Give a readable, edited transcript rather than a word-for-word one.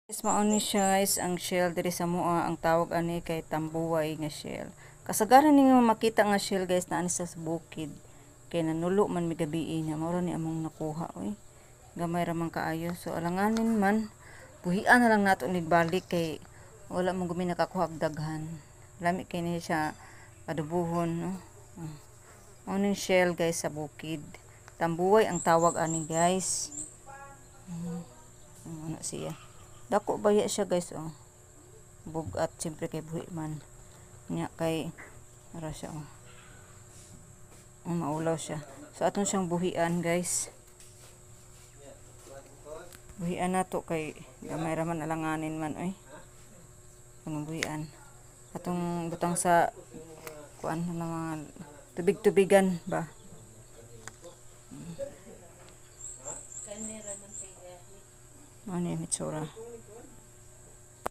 Guys, mao ni siya guys, ang shell diri sa moa, ang tawag ani kay tambuway nga shell. Kasagaran ninyo makita nga shell guys na ani sa bukid. Kay nanulo man mi gabi niya, mao ni among nakuha oy. Gamay ra man kaayo. So alanganin man buhian na lang nato nigbalik kay wala man gumi nakakuha og daghan. Lami kay ni siya adubuhon no. Mao ni shell guys sa bukid. Tambuway ang tawag ani guys. Ano siya? Dako baya siya guys oh. Bugat siyempre kay buhi man. Nya kay ara siya oh. Maulaw siya. So aton siyang buhian guys. Buhian nato kay gamay ra man alanganin man oy. Kanang buhian. Atong butang sa kuan na mga tubig-tubigan ba. Ano yung itsura?